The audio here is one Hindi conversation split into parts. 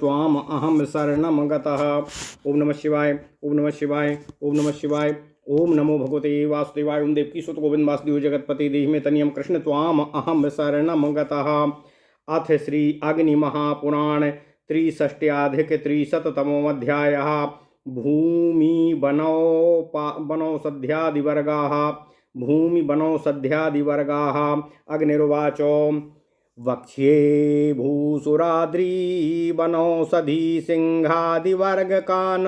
त्वाम अहम शरणम गतः। ओम नमः शिवाय, ओम नमः शिवाय, ओम नमः शिवाय। ओम नमो भगवते वासुदेवाय। ओम देवकी सुत गोविंद वासुदेव जगतपति देहि तनियम कृष्ण त्वाम अहम शरणम गतः। अथ श्री अग्नि महापुराण त्रिषष्ट्याधिक त्रिशततमोऽध्यायः। भूमि बनौषध्यादिवर्गाः। भूमि बनौषध्यादिवर्गाः। अग्निरुवाच वक्ष्ये भूसुराद्रिवनौषधी सिंहादिवर्गकान्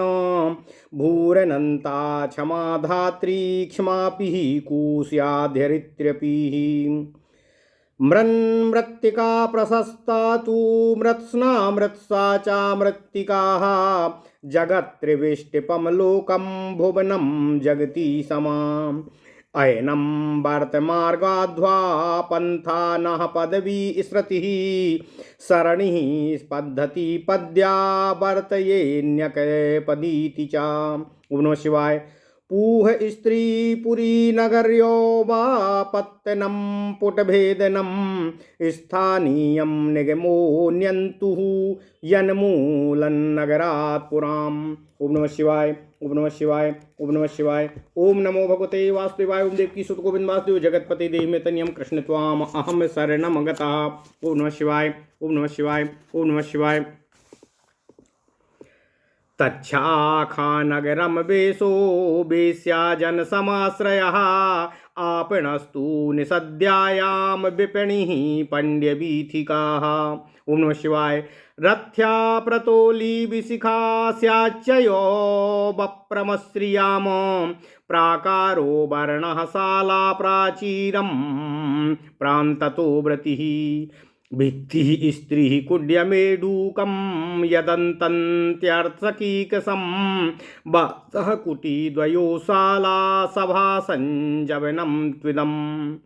भूरनन्ता क्षमा धात्री क्षमापि कूस्याध्यरित्यपि। मृन्मृत्तिका प्रशस्ता तु मृत्स्ना मृत्सा च मृत्तिकाः जगत्त्रिविष्टिपं लोकं भुवनं जगति समाम्। अयनं वर्तमार्गाध्वा पन्था नः पदवी स्मृतिः सरणिः पद्धति पद्या वर्तयेन्यकपदीति च। ओम नमः शिवाय। पूह स्त्री पुरी नगर्यो वा पत्तनं पुटभेदनं स्थानीयं निगमोऽन्यन्तुः यन्मूलन्नगरात् पुराम्। ओम नमः शिवाय, ओम नमः शिवाय, ओम नमः शिवाय। ओम नमो भगवते वासुदेवाय। ओम देवकी सुत गोविंद वासुदेव जगतपति देहि मे तनियम कृष्ण त्वाम अहम शरणम गतः। ओम नमः शिवाय, ओम नमः शिवाय, ओम नमः शिवाय। तच्छाखानगरं वेशो वेश्या जनसमाश्रयः आपणस्तु निषद्यायां विपणिः पण्ड्यवीथिकाः। ओम नमः शिवाय। रथ्या प्रतोली विशिखा स्याच्चयो वप्रमश्रियाम प्राकारो वर्णः शाला प्राचीरं प्रान्ततो व्रतिः भित्तिः स्त्रीः कुड्यमेडूकं यदन्तन्त्यर्थकीकसं वासः कुटीद्वयोशाला सभा सञ्जवनं त्विदम्।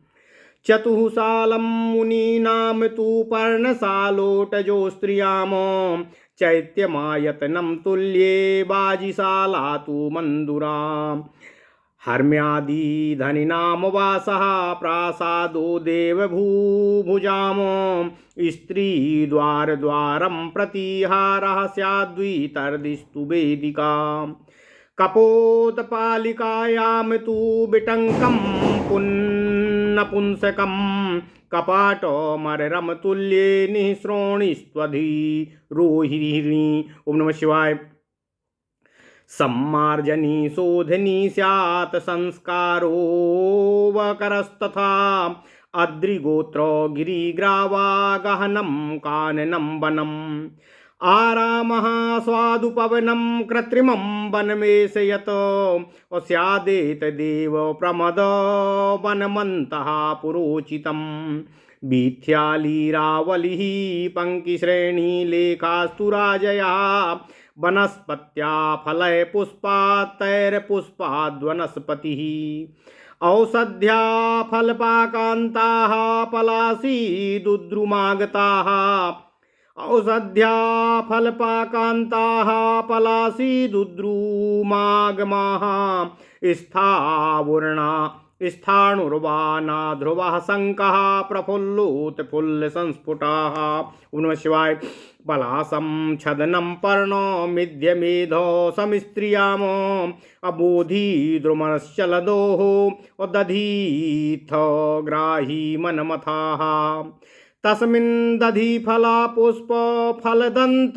चतुःशालं मुनीनां तु पर्णशालोटजो स्त्रियां चैत्यमायतनं तुल्ये बाजिशाला तु मन्दुरा। हर्म्यादि धनिनाम वासः प्रासादो देवभूभुजाम स्त्री द्वारद्वारं प्रतिहारः स्याद्वितर्दिस्तु वेदिका। कपोतपालिकायां तु बिटङ्कं पुन्नपुंसकं कपाटमररं तुल्ये निःश्रोणिस्त्वधि रोहिणी। ओम नमः शिवाय। सम्मार्जनी शोधनी स्यात् संस्कारो वकरस्तथा अद्रिगोत्रो गिरिग्रावा गहनं काननं वनम् आरामः स्वादुपवनं कृत्रिमं वनमेशयत् स्यादेतदेव प्रमद वनमन्तः पुरोचितम्। वीथ्यालीरावलिः पङ्क्तिश्रेणी लेखास्तु राजया वनस्पत्या फलय पुष्पात्तैर्पुष्पाद्वनस्पतिः औषध्या फलपाकान्ताः पलाशी दुद्रुमागताः औषध्या फलपाकान्ताः पलाशी दुद्रुमागमाः स्थावुर्णा स्थाणुर्वाना ध्रुवः शङ्कः प्रफुल्लोत्फुल्लसंस्फुटाः। ओम नमः शिवाय। पलासं छदनं पर्णो मिध्यमेधो समिस्त्रियाम अबोधि द्रुमश्चलदोः दधीथ ग्राही मनमथाः तस्मिन् दधि फला पुष्प फलदन्त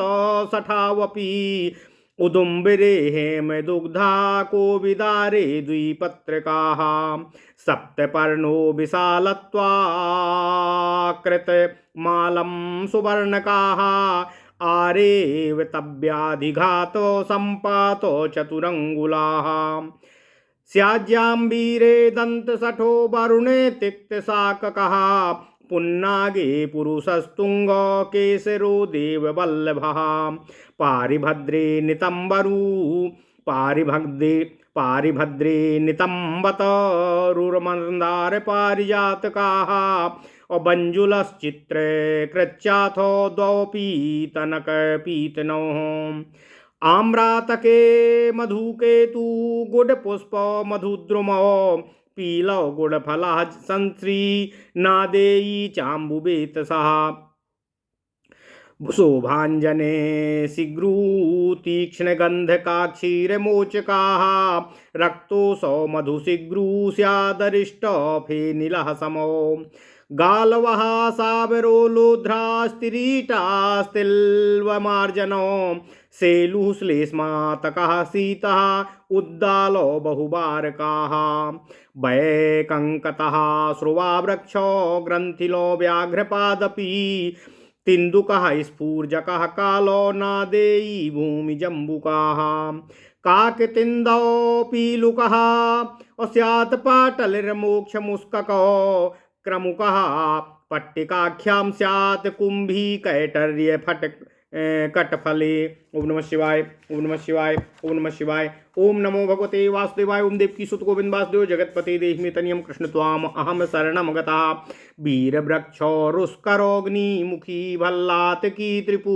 सठावपि उदुम्बिरे हेम दुग्धा कोविदारे द्विपत्रकाः सप्तपर्णो विशालत्वाकृत मालं सुवर्णकाः आरेव तव्याधिघातो सम्पातो चतुरङ्गुलाः स्याज्याम्बीरे दन्तसठो वरुणे तिक्तशाककः पुन्नागे पुरुषस्तुंग केसरो देववल्लभः पारिभद्रे नितंबरू पारिभद्रे नितंबतरुर्मन्दार पारिजातकाः अबंजुलश्चित्रे कृच्याथो द्वौ पीतनकपीतनोः आम्रातके मधुकेतु गुडपुष्प मधुद्रुमो पीलौ गुडफला संश्री नादेयी चाम्बुवेतसः शोभाञ्जने शीघ्रू तीक्ष्णगन्धकाक्षीरमोचकाः रक्तोऽसौ मधुशीघ्रू स्यादरिष्टफेनिलः समो गालवः सावरोलोध्रास्तिरीटास्तिल्वमार्जनो सेलुः श्लेष्मातकः शीतः उद्दालो बहुबारकाः वैकङ्कतः श्रुवावृक्षो ग्रन्थिलो व्याघ्रपादपि तिन्दुकः स्फूर्जकः कालो नादेयी भूमिजम्बुकाः काकतिन्दौ पीलुकः स्यात् पाटलिर्मोक्षमुष्कको क्रमुकः पट्टिकाख्यां स्यात् कुंभी कैटर्य फट कटफले। ओम नमः शिवाय, ओम नमः शिवाय, ओम नमः शिवाय। ओम नमो भगवते वासुदेवाय। ओम देवकी सुत गोविंद वासुदेव जगतपते देहि तनियम कृष्ण त्वाम अहम शरणम गतः वीरवृक्षो रुष्करोग्नि मुखी भल्लात की त्रिपु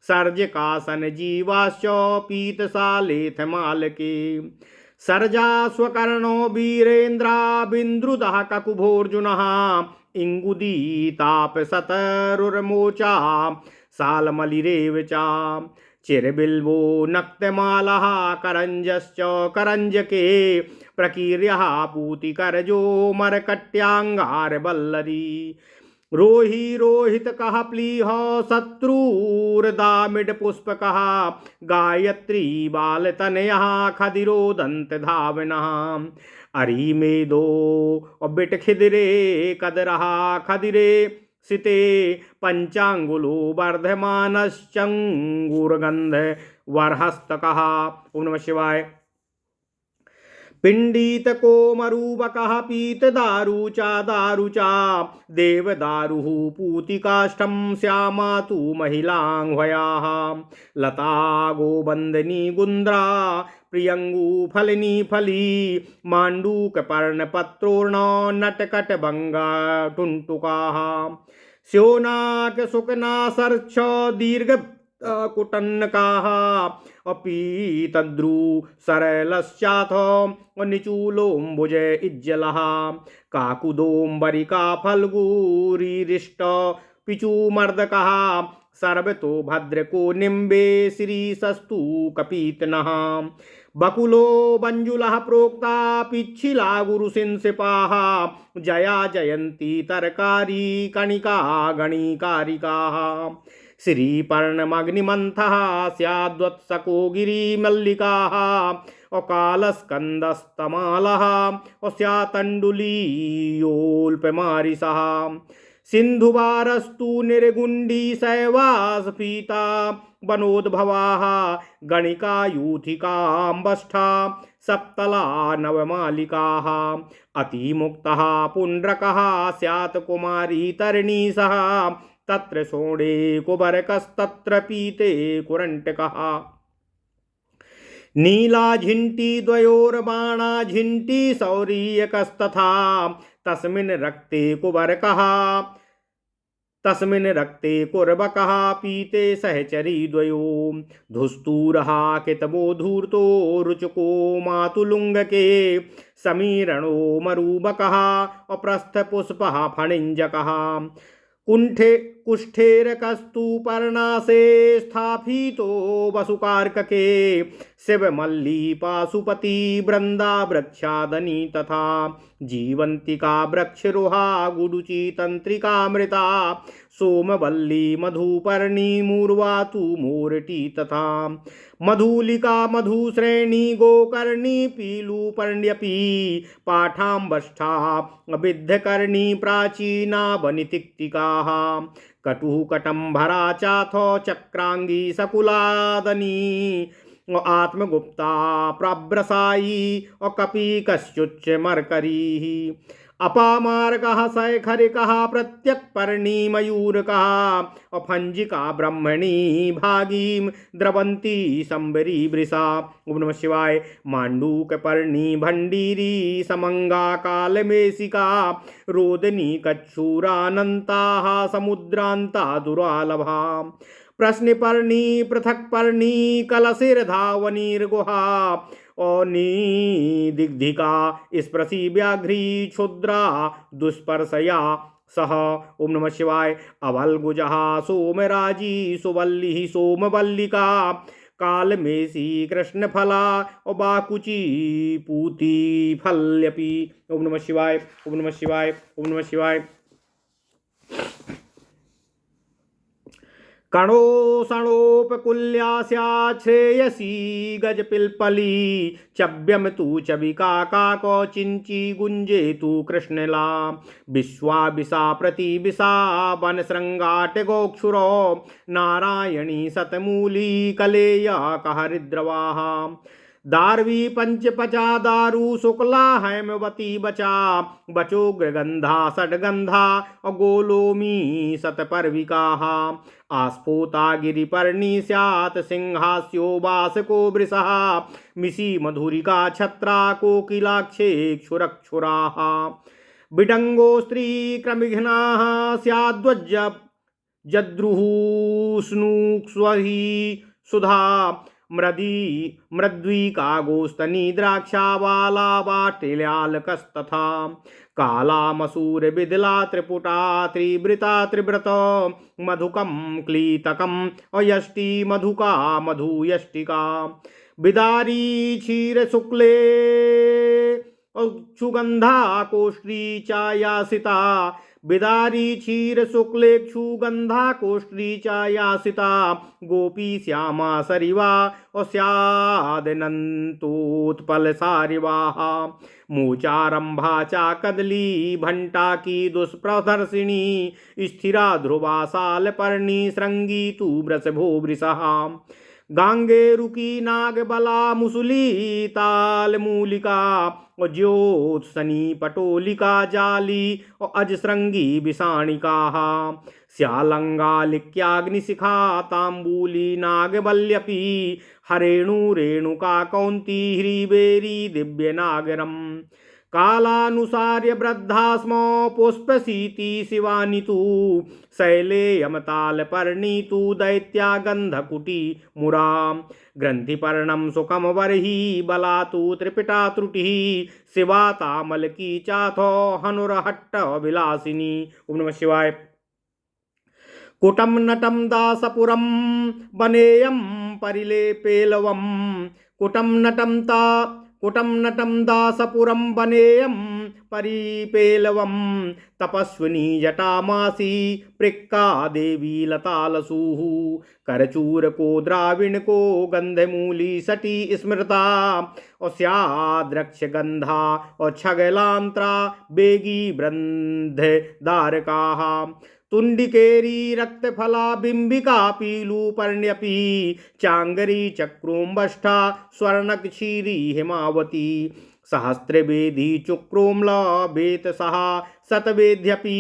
सर्जकासन जीवाश्च पीतशालेथ मालके सर्जा स्वकर्णो वीरेन्द्रा बिन्द्रुदः ककुभोर्जुनः इंगुदीताप सतरुर्मोचा सालमलिरेव च चिरबिल्वो नक्तमालः करञ्जश्च करञ्जके प्रकीर्यः पूतिकरजो मरकट्याङ्गारवल्लरी रोहि रोहितकः प्लीह शत्रुर्दामिडपुष्पकः गायत्री बालतनयः खदिरोदन्तधावनः अरिमेदो बिटखिदिरे कदरः खदिरे सिते पंचांगुलो वर्धमानश्चंगुरगंध वरहस्तकः। ओम नमः शिवाय। पिंडीत कोमरूपकः पीतदारुचा दारुचा देवदारुः पूतिकाष्ठं श्यामा तु महिलांह्वयाः लता गोबंदनी गुंद्रा प्रियंगू फलिनी फली मांडूकपर्णपत्रोर्ण नटकटभंगा टुंटुकाः स्योनाक सुकनासर्च दीर्घ कुटन्नकाः अपीतद्रु सरलश्चाथ निचूलोऽम्बुज इज्जलः काकुदोम्बरिका फल्गुरिरिष्ट पिचुमर्दकः सर्वतो भद्रको निम्बे श्रीसस्तु कपीतनः बकुलो बंजुलः प्रोक्ता पिच्छिला गुरुसिंसिपाः जया जयन्ती तरकारी कणिका गणिकारिकाः श्रीपर्णमग्निमन्थः स्याद्वत्सको गिरिमल्लिकाः अकालस्कन्दस्तमालः स्यात्तण्डुलीयोल्पमारिसः सिन्धुवारस्तु निर्गुण्डी शैवास्फीता वनोद्भवाः गणिकायूथिकाम्बष्ठा सप्तला नवमालिकाः अतिमुक्तः पुण्ड्रकः स्यात् कुमारी तरिणी सह तत्र शोणे कुबरकस्तत्र पीते कुरण्टकः नीलाझिण्टी द्वयोर्बाणा झिण्टी सौरीयकस्तथा तस्मिन् रक्ते कुबरकः तस्मिन् रक्ते कुर्बकः पीते सहचरी द्वयो धुस्तूरः कितवो धूर्तो रुचको मातुलुङ्गके समीरणो मरूबकः अप्रस्थपुष्पः फणिञ्जकः कुण्ठे कुष्ठेरकस्तु पर्णासे स्थापितो वसुकार्कके शिवमल्ली पाशुपति वृंदा वृक्षादनी तथा जीवंतिका वृक्षरोहा गुरुचि तंत्रिकामृता सोमवल्ली मधुपर्णी मूर्वातु मोरटी तथा मधुलिका मधुश्रेणी गोकर्णी पीलूपर्ण्यपि पाठाम्बष्ठा विद्धकर्णी प्राचीना वनितिक्तिकाः कटुः कटम्भरा चाथो चक्रांगी सकुलादनी आत्मगुप्ता प्रव्रसायी और कपि कश्युच्च मर्करीः अपामार्गः शैखरिकः प्रत्यक्पर्णी मयूरकः अफञ्जिका ब्रह्मणी भागीं द्रवन्ती संबरी वृषा। ओम नमः शिवाय। माण्डूकपर्णी भण्डीरी समंगा कालमेशिका रोदनी कच्छूरानन्ताः समुद्रान्ता दुरालभा प्रश्नपर्णी पृथक्पर्णी कलशिर्धावनीर्गुहा अनिदिग्धिका स्पृशि व्याघ्री क्षुद्रा दुष्पर्शया सह। ओम नमः शिवाय। अवलगुजः सोमराजी सुवल्ली सोमवल्लिका कालमेसी कृष्णफला और बाकुची पूती फल्यपि। ओम नमः शिवाय। ओम नमः शिवाय। ओम नमः शिवाय। कणोसणोपकुल्यास्या श्रेयसी गजपिल्पली चव्यम तु चविका काको चिंची गुंजे तु कृष्णला विश्वाबिसा प्रतिबिसा वन श्रृंगाट गोक्षुरो नारायणी सतमूली कलेया कहरिद्रवाः दारवी पंचपचा दारु शुक्ला हैमवती बचा बचो गृगंधा षडगंधा गोलोमी सतपर्विकाः आस्फोता गिरिपर्णी स्यात् सिंहास्यो वासको वृषः मिषि मधुरिका छत्रा कोकिलाक्षेक्षुरक्षुराः बिडंगो स्त्री क्रमिघ्नाः स्याद्वज्ज जद्रुः स्नूक्ष्वहि सुधा मृद्वीका गोस्तनी द्राक्षावाला वाटिल्यालकस्तथा काला मसूर बिदला त्रिपुटा त्रिवृता त्रिव्रत मधुकम क्लीतकम अयष्टि मधुका मधुयष्टिका बिदारी क्षीर शुक्ले सुगंधा कोष्ठी चायासिता बिदारी क्षीर शुक्लेक्षुगंधा कोष्ठी चायासिता गोपी श्यामा सरिवा और स्यादनंतोत्पल सारिवाः मूचारंभा चा कदली भंटा की दुष्प्रदर्शिनी स्थिरा ध्रुवा सालपर्णी श्रृंगी तु वृषभो वृषः गांगेरुकी नागबला मुसुली ताल मूलिका और ज्योत्सनी पटोलिका जाली और अजश्रृंगी विषाणिका श्यालंगालिक्याग्निशिखा तांबूली नागबल्यपी हरेणु रेणुका कौंती ह्रीबेरी दिव्य नागरम कालानुसार्य वृद्धा स्म पुष्पशीति शिवानि तु शैले यमतालपर्णीतु दैत्या गंधकुटी मुरा ग्रंथिपर्णम सुखम वर्हि बलातु त्रिपिटा त्रुटिः शिवा तामलकी चाथो हनुरहट्ट विलासिनी। ओम नमः शिवाय। कुटम नटम दासपुरम बनेयम परिलेपेलवम कुटम नटम दासपुरम बनेयम परिपेलवम तपस्विनी जटामासी प्रिक्का देवी लतालसूः करचूर को द्राविण को गंधमूली सटी स्मृता और स्याद्रक्ष गंधा और छगलांत्रा बेगी वृंध दारकाः तुंडिकेरी रक्तफला बिंबिका पीलू पर्ण्यपी चांगरी चक्रोम्बष्ठा स्वर्णक क्षीरी हिमावती सहस्रवेदी चुक्रोम्ला बेत सहा शतवेद्यपि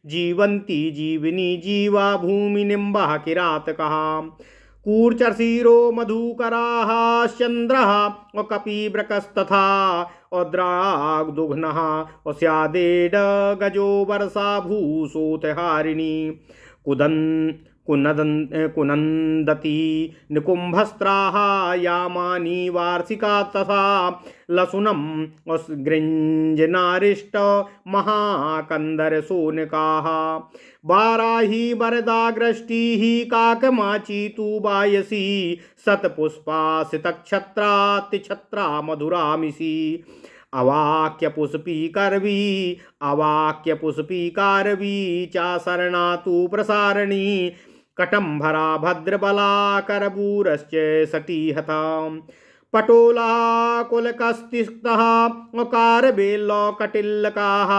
जीवंती जीविनी जीवा भूमि निम्बा किरातकः कूर्चशीरो मधुकराः चंद्रः और कपिव्रकस्तथा और द्राग्दुघ्नः और स्यादेड गजो वर्षा भूसोतहारिणी कुनंदती निकुंभस्त्राः यामानी वार्षिका तथा लसुनम और गृंजनारिष्ट महाकंदर सोनकाः बाराही वरदाग्रष्टि काकमाची तु बायसी शतपुष्पा सितक्षत्रातिछत्रा मधुरामिषी अवाक्य पुष्पी कारवी चाशरणा तु प्रसारणी कटंभरा भद्रबला करबूरश्च सटीहता पटोला कुलकस्तिस्तः कारबेल्ल कटिल्लकाः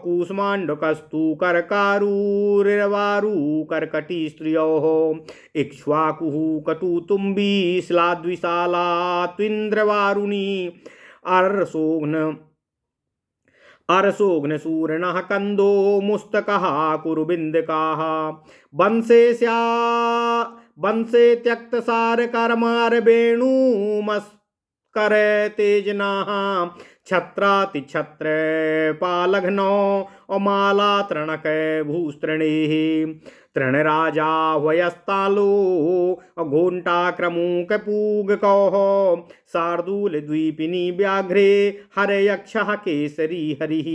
कूष्माण्डकस्तु करकारुरिवारु कर्कटी स्त्रियोः इक्ष्वाकुः कटुतुम्बी श्लाद्विशाला त्विन्द्रवारुणी अरसोघ्न सूर्णः कंदो मुस्तकः कुरुबिंदकाः वंशे त्यक्त सार करमार वेणुमस्कर तेजनाः छत्रातिछत्र पालघ्नो अमाला तृणक भूस्तृणेः तृणराजा वयस्तालो घोंटाक्रमुकपूगकौः शार्दूलद्वीपिनी व्याघ्रे हरयक्षः केसरी हरिः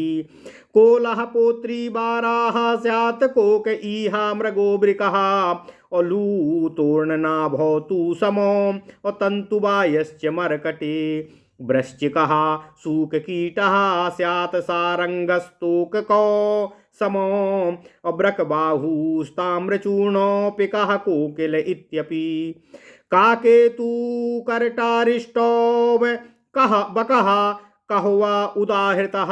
कोलः पोत्री बाराः स्यात् कोक ईहा मृगोबृकः लूतोर्णनाभौ तु समो तन्तुवायश्च मर्कटे वृश्चिकः शूककीटः स्यात् सारङ्गस्तोककौ समो अब्रकबाहुस्ताम्रचूर्णोऽपिकः कोकिल इत्यपि काकेतु करटारिष्टौ कः बकः कहवा उदाहृतः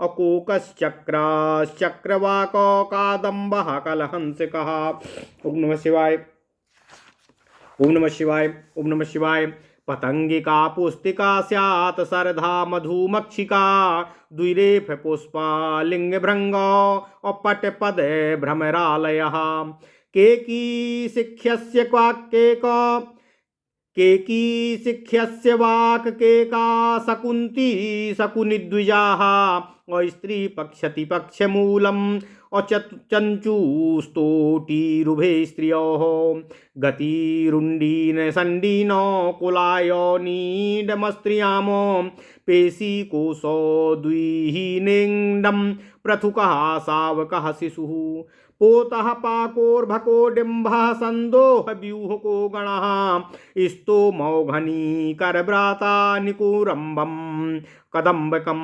अकोकश्चक्राश्चक्रवाको कादम्बः कलहंसिकः। ओम नमः शिवाय, ओम नमः शिवाय, ओम नमः शिवाय। पतंगिका पुस्तिका स्यात् सरधा मधुमक्षिका द्विरेफ पुष्पा लिंगभृंगो अपटपद भ्रमरालयः केकी शिख्यस्य क्वाक्केको केकी शिख्यस्य वाक् केका शकुन्ती शकुनिद्विजाः स्त्री पक्षति पक्षमूलम् चञ्चूस्तोटीरुभे स्त्रियोः गतिरुण्डीन सण्डीनो कुलायो नीडमस्त्रियामो पेशीकोशो द्विहीनिङ्डं पृथुकः सावकः शिशुः पोतः पाकोर्भको डिम्भः सन्दोहव्यूहको गणः स्तोमौघनी करभ्राता निकुरम्बं कदम्बकं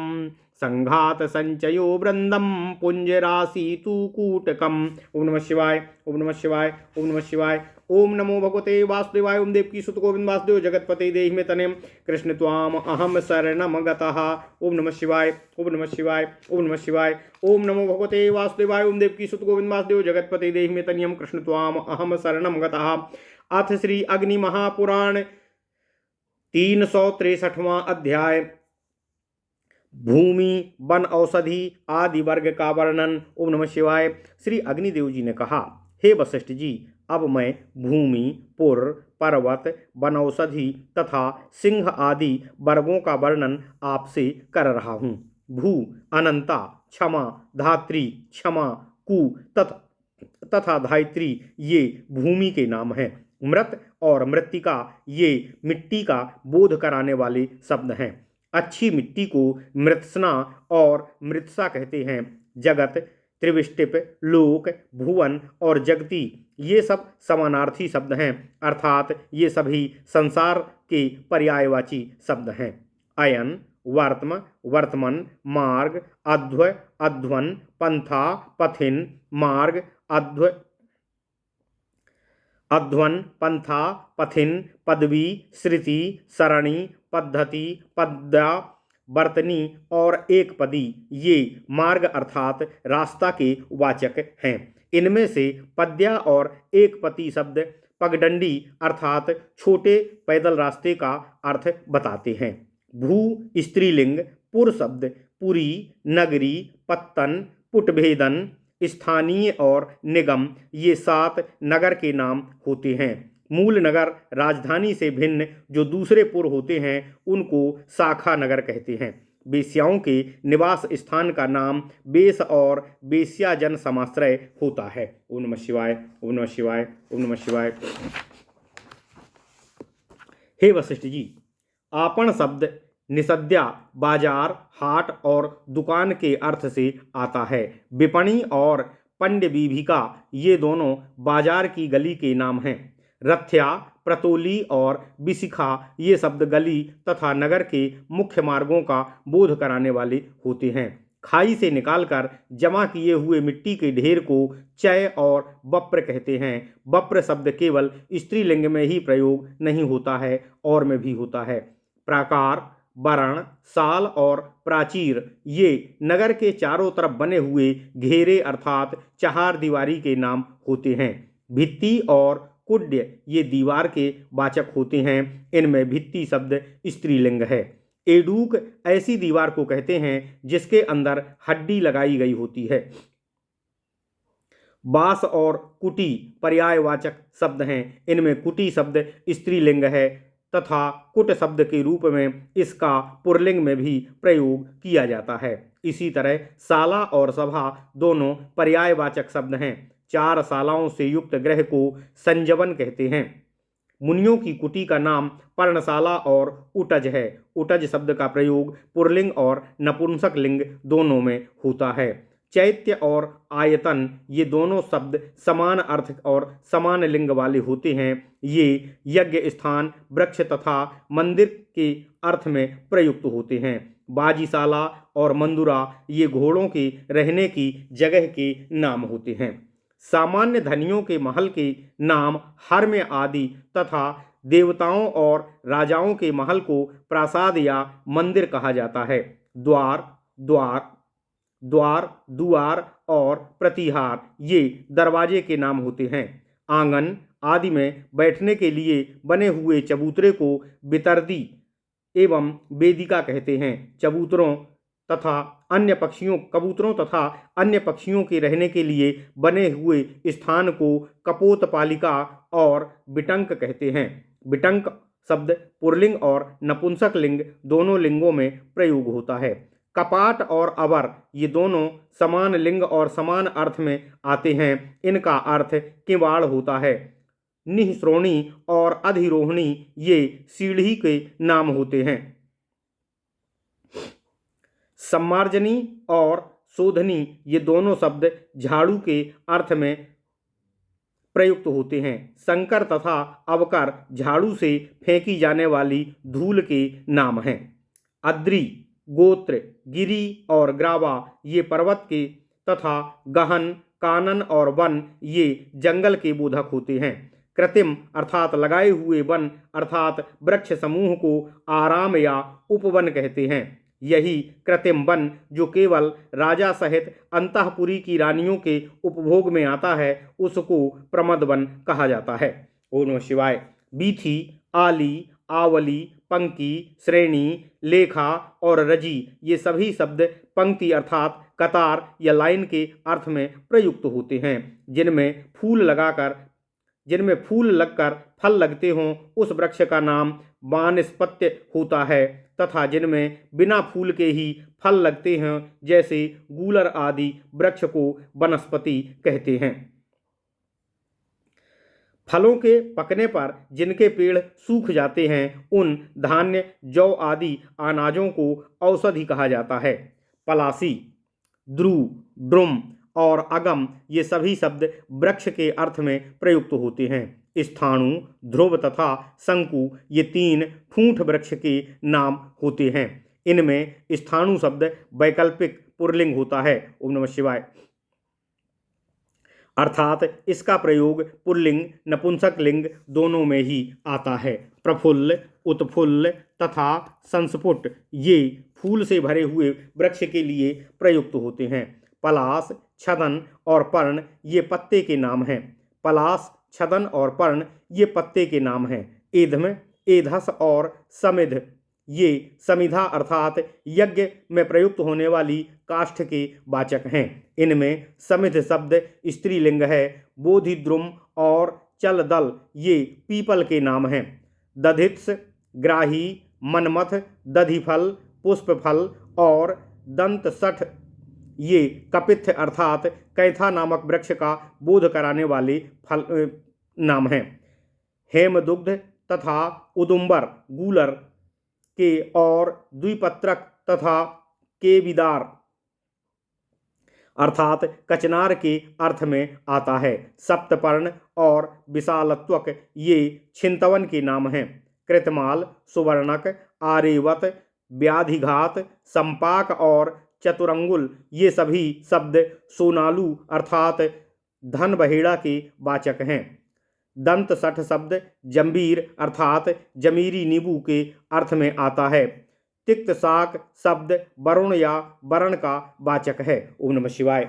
संघात संचयो वृंदम पुंजराशि तु कूटकम। ओम नमः शिवाय, ओम नमः शिवाय, ओम नमः शिवाय। ओम नमो भगवते वासुदेवाय। ओम देवकी सुत गोविंद वासुदेव जगतपते देहि मे तनयम कृष्ण त्वाम अहम शरणम गतः। ओम नमः शिवाय, ओम नमः शिवाय, ओम नमः शिवाय। ओम नमो भगवते वासुदेवाय। ओम देवकी सुत गोविंद वासुदेव जगतपते देहि मे तनयम कृष्ण त्वाम अहम शरणम गतः। अथ श्री अग्नि महापुराण 363वां अध्याय भूमि वन औषधि आदि वर्ग का वर्णन। ओम नमः शिवाय। श्री अग्निदेव जी ने कहा, हे वशिष्ठ जी, अब मैं भूमि, पुर, पर्वत, वनौषधि तथा सिंह आदि वर्गों का वर्णन आपसे कर रहा हूँ। भू अनंता, क्षमा, धात्री, क्षमा, कु तथा धायत्री ये भूमि के नाम हैं। मृत और मृत्तिका ये मिट्टी का बोध कराने वाले शब्द हैं। अच्छी मिट्टी को मृत्सना और मृत्सा कहते हैं। जगत, त्रिविष्टिप, लोक, भुवन और जगति ये सब समानार्थी शब्द हैं, अर्थात ये सभी संसार के पर्यायवाची शब्द हैं। अयन, वर्तम, वर्तमन, मार्ग, अध्व, अध्वन, पंथा, पथिन, मार्ग, अध्व, अध्वन, पंथा, पथिन, पदवी, श्रुति, सरणी, पद्धति, पद्या, वर्तनी और एक पदी ये मार्ग अर्थात रास्ता के वाचक हैं। इनमें से पद्या और एक पति शब्द पगडंडी अर्थात छोटे पैदल रास्ते का अर्थ बताते हैं। भू स्त्रीलिंग, पुर शब्द पुरी, नगरी, पत्तन, पुटभेदन, स्थानीय और निगम ये 7 नगर के नाम होते हैं। मूल नगर राजधानी से भिन्न जो दूसरे पुर होते हैं उनको शाखा नगर कहते हैं। वेश्याओं के निवास स्थान का नाम बेस और वेश्या जन समाश्रय होता है। ओम नमः शिवाय, ओम नमः शिवाय, ओम नमः शिवाय। हे वशिष्ठ जी, आपन शब्द निषद्या बाजार, हाट और दुकान के अर्थ से आता है। विपणी और पंडवीभिका ये दोनों बाजार की गली के नाम हैं। रथ्या, प्रतोली और बिसिखा ये शब्द गली तथा नगर के मुख्य मार्गों का बोध कराने वाले होते हैं। खाई से निकालकर जमा किए हुए मिट्टी के ढेर को चय और बप्र कहते हैं। बप्र शब्द केवल स्त्रीलिंग में ही प्रयोग नहीं होता है और में भी होता है। प्राकार, बरण, साल और प्राचीर ये नगर के चारों तरफ बने हुए घेरे अर्थात चहार दीवारी के नाम होते हैं। भित्ति और कुड्य ये दीवार के वाचक होते हैं। इनमें भित्ति शब्द स्त्रीलिंग है। एडूक ऐसी दीवार को कहते हैं जिसके अंदर हड्डी लगाई गई होती है। बास और कुटी पर्यायवाचक शब्द हैं। इनमें कुटी शब्द स्त्रीलिंग है तथा कुट शब्द के रूप में इसका पुरलिंग में भी प्रयोग किया जाता है। इसी तरह साला और सभा दोनों पर्यायवाचक शब्द हैं। 4 शालाओं से युक्त गृह को संजवन कहते हैं। मुनियों की कुटी का नाम पर्णशाला और उटज है। उटज शब्द का प्रयोग पुल्लिंग और नपुंसक लिंग दोनों में होता है। चैत्य और आयतन ये दोनों शब्द समान अर्थ और समान लिंग वाले होते हैं। ये यज्ञ स्थान, वृक्ष तथा मंदिर के अर्थ में प्रयुक्त होते हैं। बाजीशाला और मंदुरा ये घोड़ों के रहने की जगह के नाम होते हैं। सामान्य धनियों के महल के नाम हर्म्य आदि तथा देवताओं और राजाओं के महल को प्रासाद या मंदिर कहा जाता है। द्वार, द्वार, द्वार, दुआर और प्रतिहार ये दरवाजे के नाम होते हैं। आंगन आदि में बैठने के लिए बने हुए चबूतरे को बितरदी एवं वेदिका कहते हैं। कबूतरों तथा अन्य पक्षियों के रहने के लिए बने हुए स्थान को कपोतपालिका और बिटंक कहते हैं। बिटंक शब्द पुल्लिंग और नपुंसक लिंग दोनों लिंगों में प्रयोग होता है। कपाट और अवर ये दोनों समान लिंग और समान अर्थ में आते हैं। इनका अर्थ किवाड़ होता है। निःश्रोणी और अधिरोहिणी ये सीढ़ी के नाम होते हैं। सम्मार्जनी और शोधनी ये दोनों शब्द झाड़ू के अर्थ में प्रयुक्त होते हैं। संकर तथा अवकर झाड़ू से फेंकी जाने वाली धूल के नाम हैं। अद्री, गोत्र, गिरी और ग्रावा ये पर्वत के तथा गहन, कानन और वन ये जंगल के बोधक होते हैं। कृत्रिम अर्थात लगाए हुए वन अर्थात वृक्ष समूह को आराम या उपवन कहते हैं। यही कृत्रिम वन जो केवल राजा सहित अंतःपुरी की रानियों के उपभोग में आता है उसको प्रमद वन कहा जाता है। ओम नमः शिवाय। बीथी, आली, आवली, पंक्ति, श्रेणी, लेखा और रजी ये सभी शब्द पंक्ति अर्थात कतार या लाइन के अर्थ में प्रयुक्त होते हैं। जिनमें फूल लगकर फल लगते हों उस वृक्ष का नाम वानस्पत्य होता है तथा जिनमें बिना फूल के ही फल लगते हैं जैसे गूलर आदि वृक्ष को वनस्पति कहते हैं। फलों के पकने पर जिनके पेड़ सूख जाते हैं उन धान्य, जौ आदि अनाजों को औषधि कहा जाता है। पलासी, ध्रुव, ड्रुम और अगम ये सभी शब्द वृक्ष के अर्थ में प्रयुक्त होते हैं। स्थाणु, ध्रुव तथा शंकु ये 3 ठूंठ वृक्ष के नाम होते हैं। इनमें स्थाणु शब्द वैकल्पिक पुल्लिंग होता है। ओम नमः शिवाय। अर्थात इसका प्रयोग पुल्लिंग नपुंसक लिंग दोनों में ही आता है। प्रफुल्ल, उत्फुल्ल तथा संस्फुट ये फूल से भरे हुए वृक्ष के लिए प्रयुक्त होते हैं। पलास, छदन और पर्ण ये पत्ते के नाम हैं। पलास, छदन और पर्ण ये पत्ते के नाम हैं। एधम, एधस और समिध ये समिधा अर्थात यज्ञ में प्रयुक्त होने वाली काष्ठ के वाचक हैं। इनमें समिध शब्द स्त्रीलिंग है। बोधिद्रुम और चलदल ये पीपल के नाम हैं। दधित्स, ग्राही, मनमथ, दधिफल, पुष्पफल और दंतसठ ये कपित्थ अर्थात कैथा नामक वृक्ष का बोध कराने वाले फल नाम हैं। हेमदुग्ध तथा उदुम्बर गूलर के और द्विपत्रक तथा केविदार अर्थात कचनार के अर्थ में आता है। सप्तपर्ण और विशालत्वक ये छिंतवन के नाम हैं। कृतमाल, सुवर्णक, आरेवत, व्याधिघात, संपाक और चतुरंगुल ये सभी शब्द सोनालू अर्थात धन बहेड़ा के वाचक हैं। दंत सठ शब्द जंबीर अर्थात जमीरी नींबू के अर्थ में आता है। तिक्त शाक शब्द वरुण या वरण का वाचक है। ओम नमः शिवाय।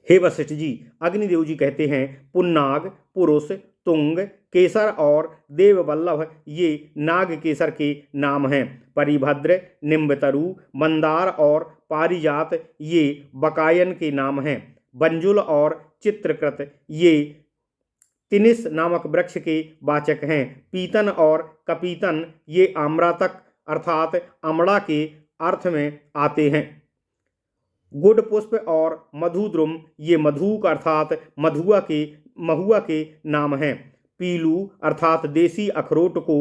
हे वशिष्ठ जी, अग्निदेव जी कहते हैं पुन्नाग, पुरुष, तुंग, केसर और देववल्लभ ये नाग केसर के नाम हैं। परिभद्र, निम्बतरु, मंदार और पारिजात ये बकायन के नाम हैं। बंजुल और चित्रकृत ये तिनिस नामक वृक्ष के वाचक हैं। पीतन और कपीतन ये आम्रातक अर्थात अमड़ा के अर्थ में आते हैं। गुड पुष्प और मधुद्रुम ये मधुक अर्थात महुआ के नाम हैं। पीलू अर्थात देसी अखरोट को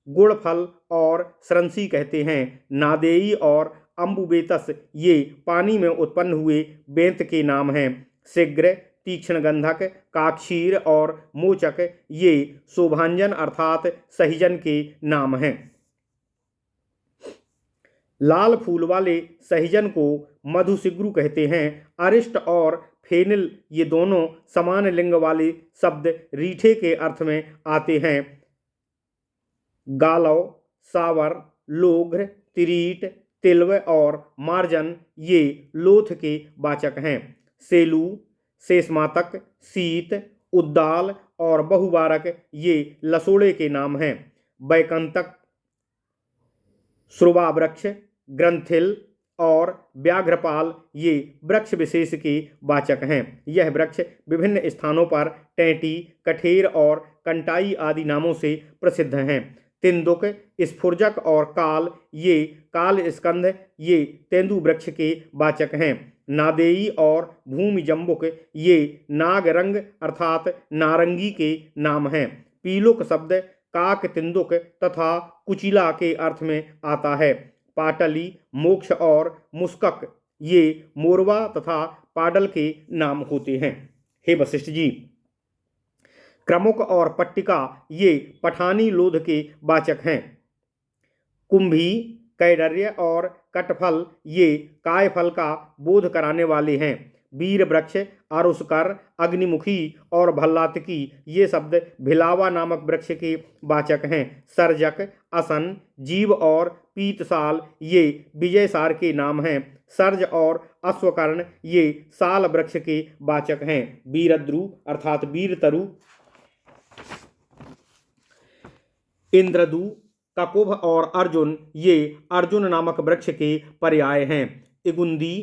गुड़ फल और सरंसी कहते हैं। नादेई और अम्बुबेतस ये पानी में उत्पन्न हुए बेंत के नाम हैं। शीघ्र, तीक्ष्ण गंधक, काक्षीर और मोचक ये शोभांजन अर्थात सहिजन के नाम हैं। लाल फूल वाले सहिजन को मधुसिग्रु कहते हैं। अरिष्ट और फेनिल ये दोनों समान लिंग वाले शब्द रीठे के अर्थ में आते हैं। गालव, सावर, लोघ्र, तिरीट, तिलव और मार्जन ये लोथ के वाचक हैं। सेलू, शेषमातक, शीत, उद्दाल और बहुबारक ये लसोड़े के नाम हैं। बैकंतक, श्रुवा वृक्ष, ग्रंथिल और व्याघ्रपाल ये वृक्ष विशेष के वाचक हैं। यह वृक्ष विभिन्न स्थानों पर टेंटी, कठेर और कंटाई आदि नामों से प्रसिद्ध हैं। तिंदुक, स्फुरजक और काल ये काल स्कंध ये तेंदु वृक्ष के वाचक हैं। नादेई और भूमि जम्बुक ये नागरंग अर्थात नारंगी के नाम हैं। पीलुक शब्द काक तिंदुक तथा कुचिला के अर्थ में आता है। पाटली, मोक्ष और मुस्कक ये मोरवा तथा पाडल के नाम होते हैं। हे वशिष्ठ जी, क्रमुक और पट्टिका ये पठानी लोध के वाचक हैं। कुंभी, कैडर्य और कटफल ये कायफल का बोध कराने वाले हैं। वीर वृक्ष, आरुष्कर, अग्निमुखी और भल्लातकी ये शब्द भिलावा नामक वृक्ष के वाचक हैं। सर्जक, असन, जीव और पीतसाल ये विजयसार के नाम हैं। सर्ज और अश्वकर्ण ये साल वृक्ष के वाचक हैं। वीरद्रु अर्थात वीरतरु, इंद्रदू, ककुभ और अर्जुन ये अर्जुन नामक वृक्ष के पर्याय हैं। इगुंदी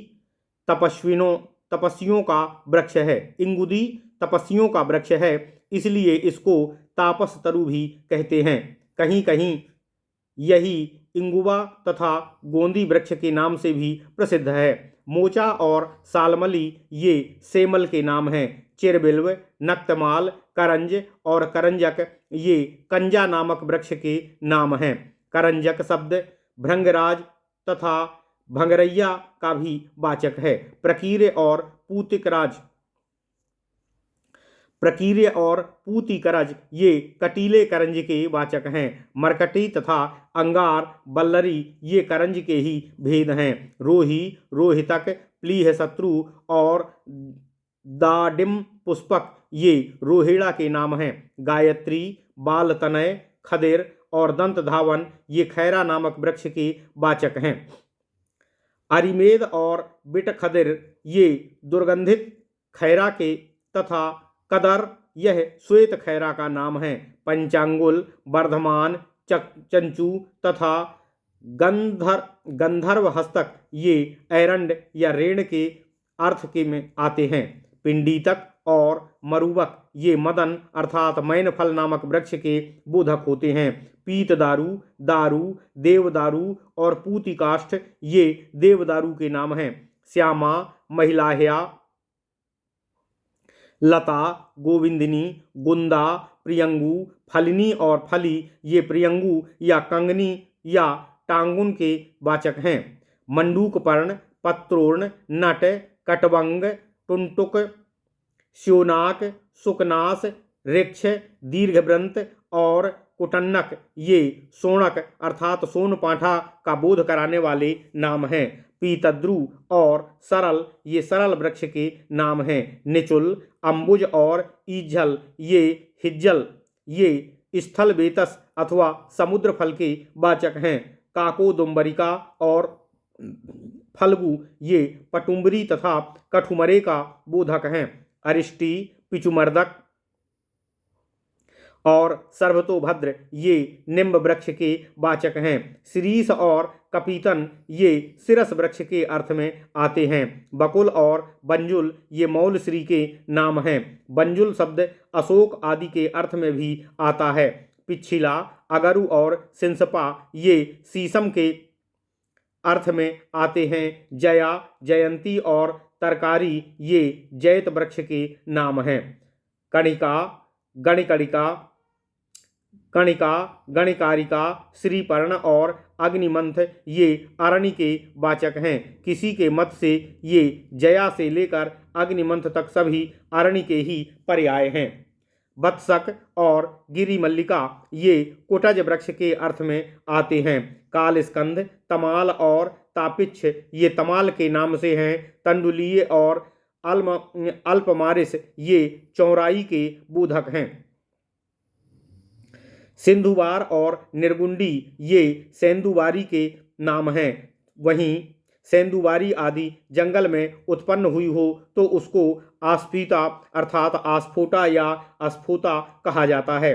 तपस्वियों का वृक्ष है। इंगुदी तपस्वियों का वृक्ष है, इसलिए इसको तापस तरु भी कहते हैं। कहीं कहीं यही इंगुवा तथा गोंदी वृक्ष के नाम से भी प्रसिद्ध है। मोचा और सालमली ये सेमल के नाम हैं। चिरबिल्व, नक्तमाल, करंज और करंजक ये कंजा नामक वृक्ष के नाम हैं। करंजक शब्द भृंगराज तथा भंगरैया का भी वाचक है। प्रकीर्य और पूतिकरज ये कटीले करंज के वाचक हैं। मरकटी तथा अंगार, बल्लरी ये करंज के ही भेद हैं। रोही, रोहितक, प्लीह शत्रु और दाडिम पुष्पक ये रोहिड़ा के नाम हैं। गायत्री, बालतनय, खदिर और दंत धावन ये खैरा नामक वृक्ष के वाचक हैं। अरिमेद और बिट खदिर ये दुर्गंधित खैरा के तथा कदर यह श्वेत खैरा का नाम है। पंचांगुल, वर्धमान, चंचू तथा गंधर्व हस्तक ये एरंड या रेण के अर्थ के में आते हैं। पिंडीतक और मरुवक ये मदन अर्थात मैन फल नामक वृक्ष के बोधक होते हैं। पीत दारू, दारू, देवदारू और पूतिकाष्ठ ये देवदारू के नाम हैं। श्यामा, महिलाह्या, लता, गोविंदिनी, गुंदा, प्रियंगू, फलिनी और फली ये प्रियंगू या कंगनी या टांगुन के वाचक हैं। मंडूकपर्ण, पत्रोर्ण, नट, कटवंग, टुंटुक, श्योनाक, सुकनास, ऋक्ष, दीर्घव्रंत और कुटन्नक ये सोणक अर्थात सोनपाठा का बोध कराने वाले नाम हैं। पीतद्रु और सरल ये सरल वृक्ष के नाम हैं। निचुल, अंबुज और ईझल ये हिज्जल ये स्थल बेतस अथवा समुद्र फल के वाचक हैं। काकोदुम्बरिका और फल्गु ये पटुम्बरी तथा कठुमरे का बोधक हैं। अरिष्टि, पिचुमर्दक और सर्वतोभद्र ये निम्ब वृक्ष के वाचक हैं। शिरीष और कपीतन ये सिरस वृक्ष के अर्थ में आते हैं। बकुल और बंजुल ये मौलश्री के नाम हैं। बंजुल शब्द अशोक आदि के अर्थ में भी आता है। पिछिला, अगरु और सिंसपा ये शीशम के अर्थ में आते हैं। जया, जयंती और तरकारी ये जैत वृक्ष के नाम हैं। कणिका, गणिकणिका, कणिका, गणिकारिका, श्रीपर्ण और अग्निमंथ ये अरण्य के वाचक हैं। किसी के मत से ये जया से लेकर अग्निमंथ तक सभी अरण्य के ही पर्याय हैं। वत्सक और गिरिमल्लिका ये कुटज वृक्ष के अर्थ में आते हैं। कालस्कंध, तमाल और तापिच्छ ये तमाल के नाम से हैं। तंडुलीय और अल्पमारिस ये चौराई के बोधक हैं। सिंधुवार और निर्गुंडी ये सेंदुवारी के नाम हैं। वहीं सेंदुवारी आदि जंगल में उत्पन्न हुई हो तो उसको आस्फीता अर्थात आस्फोटा या अस्फोता कहा जाता है।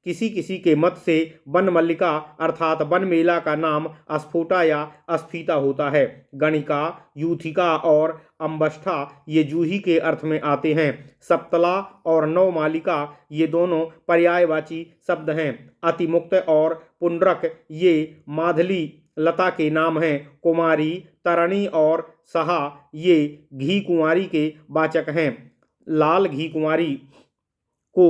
किसी किसी के मत से वन मल्लिका अर्थात वन मेला का नाम अस्फोटा या अस्फीता होता है। गणिका, यूथिका और अम्बष्ठा ये जूही के अर्थ में आते हैं। सप्तला और नवमालिका ये दोनों पर्यायवाची शब्द हैं। अतिमुक्त और पुंड्रक ये माधली लता के नाम हैं। कुमारी, तरणी और सहा ये घी कुंवारी के वाचक हैं। लाल घी कुंवारी को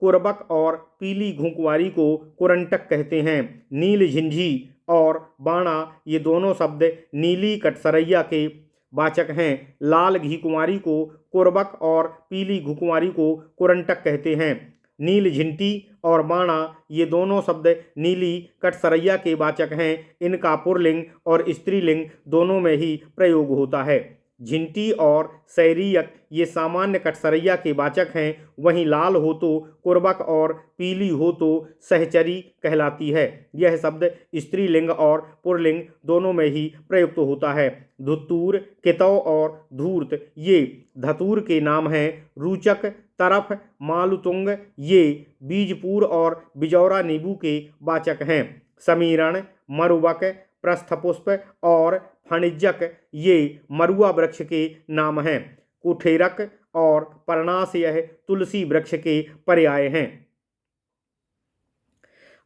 कुरबक और पीली घुंकुवारी को कुरंटक कहते हैं। नील झिंझी और बाणा ये दोनों शब्द नीली कटसरैया के वाचक हैं। लाल घी कुंवारी को कुरबक और पीली घुंकुवारी को कुरंटक कहते हैं। नील झिंटी और बाणा ये दोनों शब्द नीली कटसरैया के वाचक हैं। इनका पुरलिंग और स्त्रीलिंग दोनों में ही प्रयोग होता है। झिंटी और सैरियक ये सामान्य कटसरैया के वाचक हैं। वहीं लाल हो तो कुरबक और पीली हो तो सहचरी कहलाती है। यह शब्द स्त्रीलिंग और पुरलिंग दोनों में ही प्रयुक्त होता है। धुतूर, कितौ और धूर्त ये धतूर के नाम हैं। रूचक, तरफ, मालुतुंग ये बीजपुर और बिजौरा नींबू के वाचक हैं। समीरण, मरुवक, प्रस्थपुष्प और फणिज्जक ये मरुआ वृक्ष के नाम हैं। कुठेरक और परनास यह तुलसी वृक्ष के पर्याय हैं।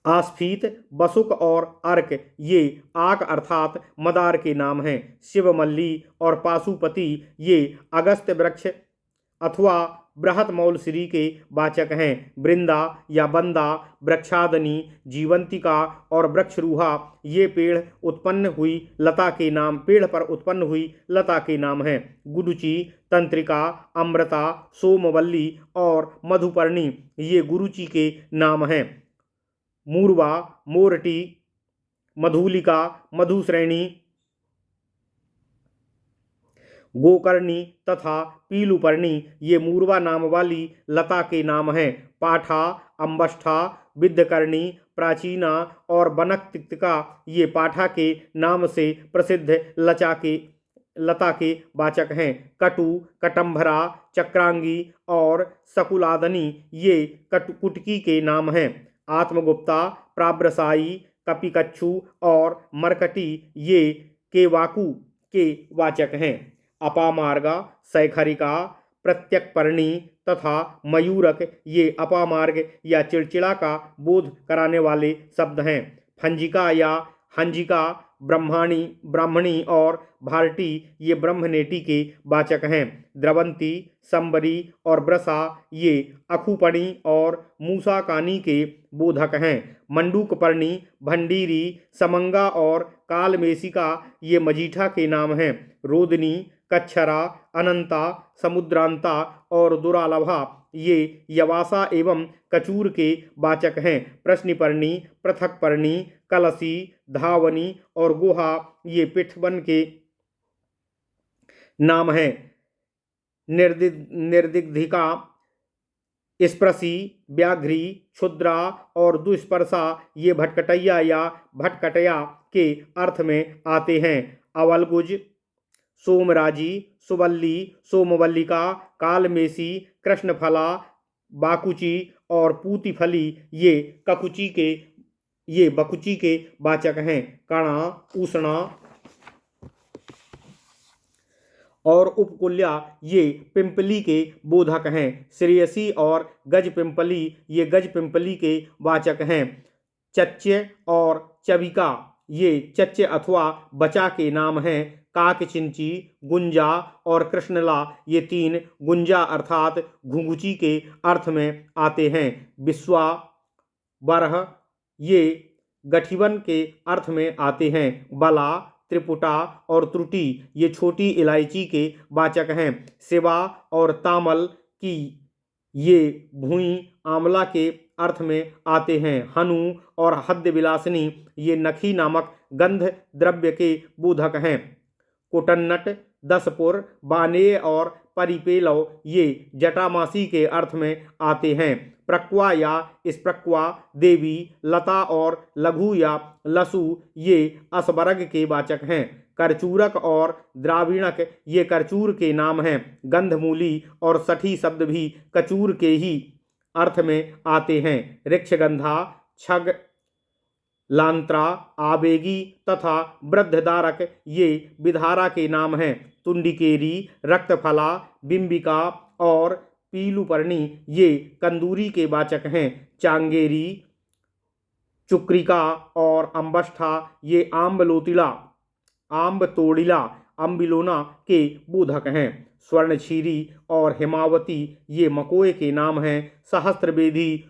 आस्फीत, बसुक और अर्क ये आक अर्थात मदार के नाम हैं। शिवमल्ली और पाशुपति ये अगस्त्य वृक्ष अथवा बृहत मौलश्री के वाचक हैं। वृंदा या बंदा, वृक्षादनी, जीवंतिका और वृक्षरूहा ये पेड़ पर उत्पन्न हुई लता के नाम हैं। गुडुचि, तंत्रिका, अमृता, सोमवल्ली और मधुपर्णी ये गुरुचि के नाम हैं। मूर्वा, मोरटी, मधुलिका, मधुश्रेणी, गोकर्णी तथा पीलुपर्णी ये मूर्वा नाम वाली लता के नाम हैं। पाठा, अम्बष्ठा, विद्यकर्णी, प्राचीना और बनकतिका ये पाठा के नाम से प्रसिद्ध लता के वाचक हैं। कटु, कटम्भरा, चक्रांगी और सकुलादनी ये कुटकी के नाम हैं। आत्मगुप्ता, प्राब्रसाई, कपिकच्छु और मरकटी ये केवाकू के वाचक हैं। अपामार्गा, शैखरिका, प्रत्यकपर्णी तथा मयूरक ये अपामार्ग या चिड़चिड़ा का बोध कराने वाले शब्द हैं। फंजिका या हंजिका, ब्राह्मणी और भारती ये ब्रह्मनेटी के वाचक हैं। द्रवंती, संबरी और ब्रसा ये अखुपणी और मूसाकानी के बोधक हैं। मंडूकपर्णी, भंडीरी, समंगा और कालमेसिका ये मजीठा के नाम हैं। रोदनी, कच्छरा, अनंता, समुद्रांता और दुरालभा ये यवासा एवं कचूर के वाचक हैं। प्रश्निपर्णी, पृथकपर्णी, कलसी, धावनी और गुहा ये पिठवन के नाम हैं। निर्दिग्धिका, स्प्रसी, व्याघ्री, क्षुद्रा और दुष्पर्शा ये भटकटैया या भटकटया के अर्थ में आते हैं। अवलगुज, सोमराजी, सुवल्ली, सोमवल्लिका, कालमेसी, कृष्णफला, बाकुची और पूतिफली ये बकुची के वाचक हैं। कणा, उष्णा और उपकुल्या ये पिंपली के बोधक हैं। श्रेयसी और गज पिंपली ये गज पिंपली के वाचक हैं। चच्य और चविका ये चच्चे अथवा बचा के नाम हैं। काकचिंची, गुंजा और कृष्णला ये 3 गुंजा अर्थात घुंघुची के अर्थ में आते हैं। बिस्वा, बरह ये गठिवन के अर्थ में आते हैं। बला, त्रिपुटा और त्रुटि ये छोटी इलायची के वाचक हैं। सिवा और तामल की ये भुई आंवला के अर्थ में आते हैं। हनु और हद्द विलासिनी ये नखी नामक गंध द्रव्य के बोधक हैं। कुटन्नट, दसपुर, बानेय और परिपेलव ये जटामासी के अर्थ में आते हैं। प्रक्वा या स्प्रक्वा देवी, लता और लघु या लसु ये असबरग के वाचक हैं। करचूरक और द्राविणक ये करचूर के नाम हैं। गंधमूली और सठी शब्द भी कचूर के ही अर्थ में आते हैं। ऋक्षगंधा, छग, लांत्रा, आवेगी तथा वृद्धधारक ये विधारा के नाम हैं। तुंडिकेरी, रक्तफला, बिंबिका और पीलुपर्णी ये कंदूरी के वाचक हैं। चांगेरी, चुक्रिका और अम्बष्ठा ये आम्बतोड़िला, अम्बिलोना के बोधक हैं। स्वर्णक्षीरी और हिमावती ये मकोए के नाम हैं। सहस्त्रवेदी,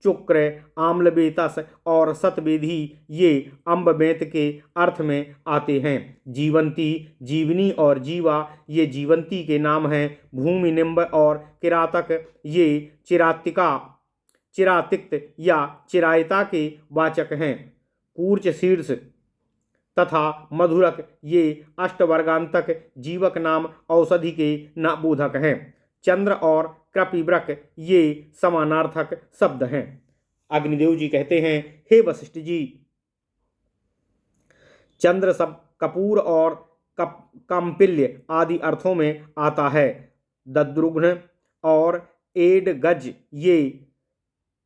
चुक्र, आम्लबेतस और सतवेदी ये अम्बबेत के अर्थ में आते हैं। जीवंती, जीवनी और जीवा ये जीवंती के नाम हैं। भूमिनिम्ब और किरातक ये चिरातिक्त या चिरायता के वाचक हैं। कूर्च शीर्ष तथा मधुरक ये अष्टवर्गांतक जीवक नाम औषधि के बोधक हैं। चंद्र और कृपिवृक ये समानार्थक शब्द हैं। अग्निदेव जी कहते हैं, हे वशिष्ठ जी, चंद्र सब कपूर और कंपिल्य आदि अर्थों में आता है। दद्रुघ्न और एडगज ये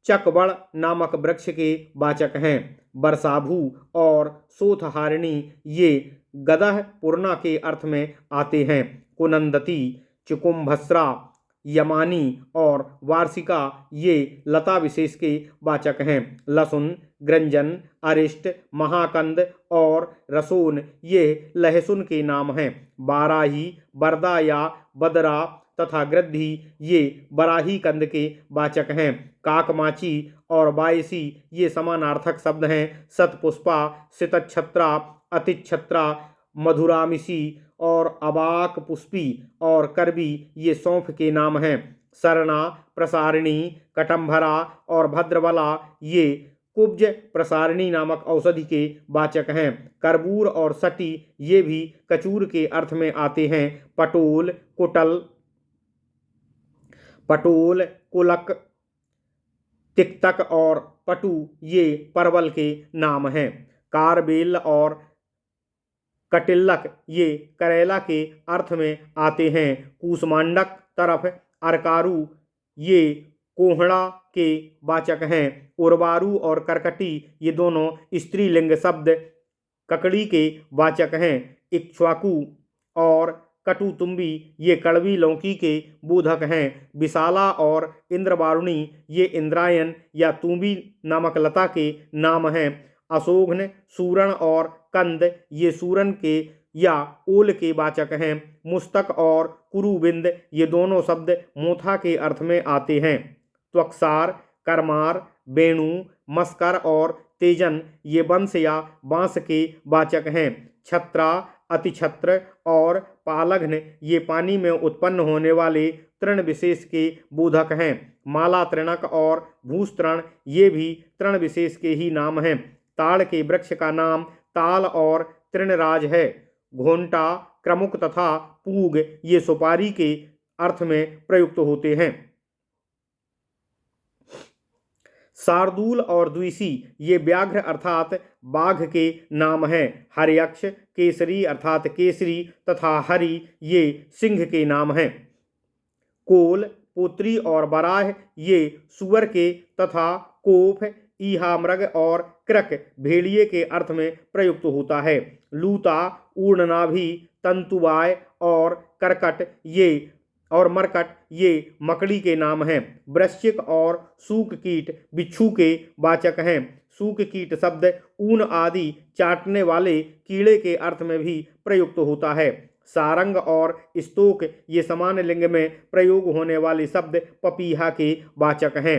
चकबड़ नामक वृक्ष के वाचक हैं। बरसाभू और सोथहारिणी ये गदह पूर्णा के अर्थ में आते हैं। कुनंदती, चुकुम्भस्रा, यमानी और वार्षिका ये लता विशेष के वाचक हैं। लसुन, ग्रंजन, अरिष्ट, महाकंद और रसोन ये लहसुन के नाम हैं। बाराही, बरदा या बदरा तथा गृद्धि ये बराही कंद के वाचक हैं। काकमाची और बायसी ये समानार्थक शब्द हैं। सतपुष्पा, सितच्छत्रा, अतिच्छत्रा, मधुरामिसी और अबाक पुष्पी और करबी ये सौंफ के नाम हैं। सरना, प्रसारिणी, कटम्भरा और भद्रबला ये कुब्ज प्रसारिणी नामक औषधि के वाचक हैं। करबूर और सटी ये भी कचूर के अर्थ में आते हैं। पटोल, कुलक, तिक्तक और पटु ये परवल के नाम हैं। कारबेल और कटिल्लक ये करेला के अर्थ में आते हैं। कूसमांडक तरफ अरकारु ये कोहड़ा के वाचक हैं। उर्वारु और करकटी ये दोनों स्त्रीलिंग शब्द ककड़ी के वाचक हैं। इक्ष्वाकु और कटुतुंबी ये कड़वी लौकी के बोधक हैं। विशाला और इंद्रवारुणी ये इंद्रायन या तुम्बी नामक लता के नाम हैं। अशोघ्न, सूरण और कंद ये सूरन के या ओल के वाचक हैं। मुस्तक और कुरुबिंद ये दोनों शब्द मोथा के अर्थ में आते हैं। त्वक्सार, करमार, बेणु, मस्कर और तेजन ये वंश या बांस के वाचक हैं। छत्रा, अतिछत्र और पालघ्न ये पानी में उत्पन्न होने वाले तृण विशेष के बोधक हैं। माला तृणक और भूस्तृण ये भी तृण विशेष के ही नाम हैं। ताड़ के वृक्ष का नाम ताल और तृणराज है। घोंटा, क्रमुक तथा पूग ये सुपारी के अर्थ में प्रयुक्त होते हैं। शार्दूल और द्विषी ये व्याघ्र अर्थात बाघ के नाम हैं। हर्यक्ष, केसरी अर्थात केसरी तथा हरि ये सिंह के नाम हैं। कोल, पुत्री और बराह ये सुअर के तथा कोफ, ईहामृग और कृक भेड़िए के अर्थ में प्रयुक्त होता है। लूता, ऊर्णनाभि, तंतुवाय और करकट ये और मरकट ये मकड़ी के नाम हैं। वृश्चिक और सूक कीट बिच्छू के वाचक हैं। सूक कीट शब्द ऊन आदि चाटने वाले कीड़े के अर्थ में भी प्रयुक्त होता है। सारंग और स्तोक ये समान लिंग में प्रयोग होने वाले शब्द पपीहा के वाचक हैं।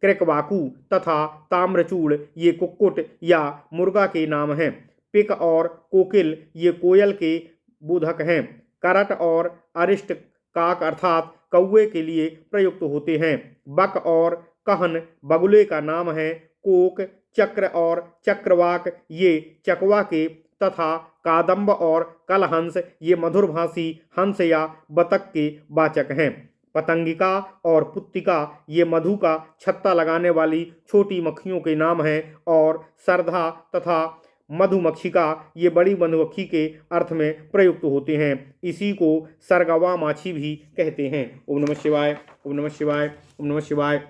कृकवाकू तथा ताम्रचूड़ ये कुक्कुट या मुर्गा के नाम हैं। पिक और कोकिल ये कोयल के बोधक हैं। करट और अरिष्ट काक अर्थात कौवे के लिए प्रयुक्त होते हैं। बक और कहन बगुले का नाम है। कोक, चक्र और चक्रवाक ये चकवा के तथा कादम्ब और कलहंस ये मधुरभाषी हंस या बतख के वाचक हैं। पतंगिका और पुत्तिका ये मधु का छत्ता लगाने वाली छोटी मक्खियों के नाम हैं। और सरधा तथा मधुमक्षिका ये बड़ी मधुमक्खी के अर्थ में प्रयुक्त होते हैं। इसी को सरगवा माछी भी कहते हैं। ओम नमः शिवाय, ओम नमः शिवाय, ओम नमः शिवाय।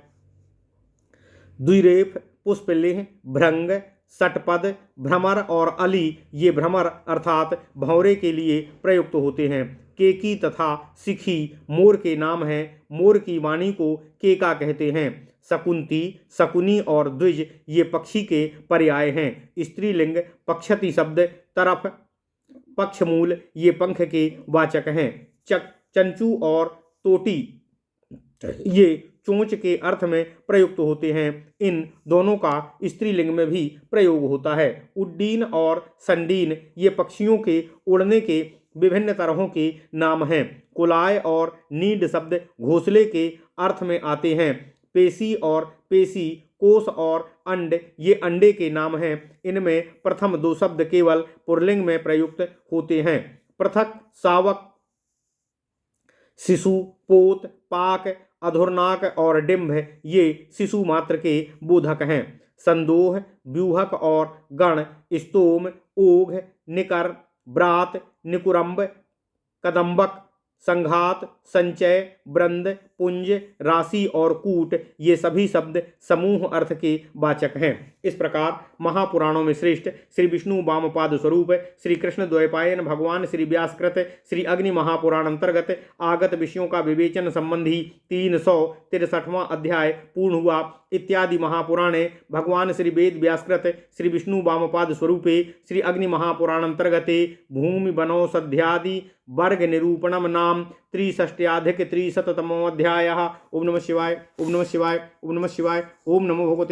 द्विरेफ, पुष्पलेह, भृंग, षटपद, भ्रमर और अली ये भ्रमर अर्थात भंवरे के लिए प्रयुक्त होते हैं। केकी तथा सिखी मोर के नाम हैं। मोर की वाणी को केका कहते हैं। शकुंती, शकुनी और द्विज ये पक्षी के पर्याय हैं। स्त्रीलिंग पक्षति शब्द तरफ, पक्षमूल ये पंख के वाचक हैं। चंचू और तोटी ये चोंच के अर्थ में प्रयुक्त होते हैं। इन दोनों का स्त्रीलिंग में भी प्रयोग होता है। उड्डीन और संडीन ये पक्षियों के उड़ने के विभिन्न तरहों के नाम हैं। कुलाय और नीड शब्द घोंसले के अर्थ में आते हैं। पेशी और पेशी, कोस और अंड ये अंडे के नाम हैं। इनमें प्रथम दो शब्द केवल पुल्लिंग में प्रयुक्त होते हैं। पृथक, शावक, शिशु, पोत, पाक, अधुर्नाक और डिंभ ये शिशु मात्र के बोधक हैं। संदोह, व्यूहक और गण, स्तोम, ओघ, निकर, ब्रात, निकुरम्ब, कदम्बक, संघात, संचय, ब्रंद, पुंज, राशि और कूट ये सभी शब्द समूह अर्थ के वाचक हैं। इस प्रकार महापुराणों में श्रेष्ठ श्री विष्णु वामपाद स्वरूप श्री कृष्ण द्वैपायन भगवान श्री व्यासकृत श्री अग्नि महापुराण अंतर्गत आगत विषयों का विवेचन संबंधी 363वां अध्याय पूर्ण हुआ। इत्यादि महापुराणे भगवान श्री वेद व्यासकृत श्री विष्णु वामपाद स्वरूपे श्री अग्नि महापुराण अंतर्गते भूमि वनौषध्यादि वर्ग निरूपणम नाम 63 अधिक 300तमोऽध्यायः। ओम नमः शिवाय, ओम नमः शिवाय, ओम नमः शिवाय, ओम नमो भगवते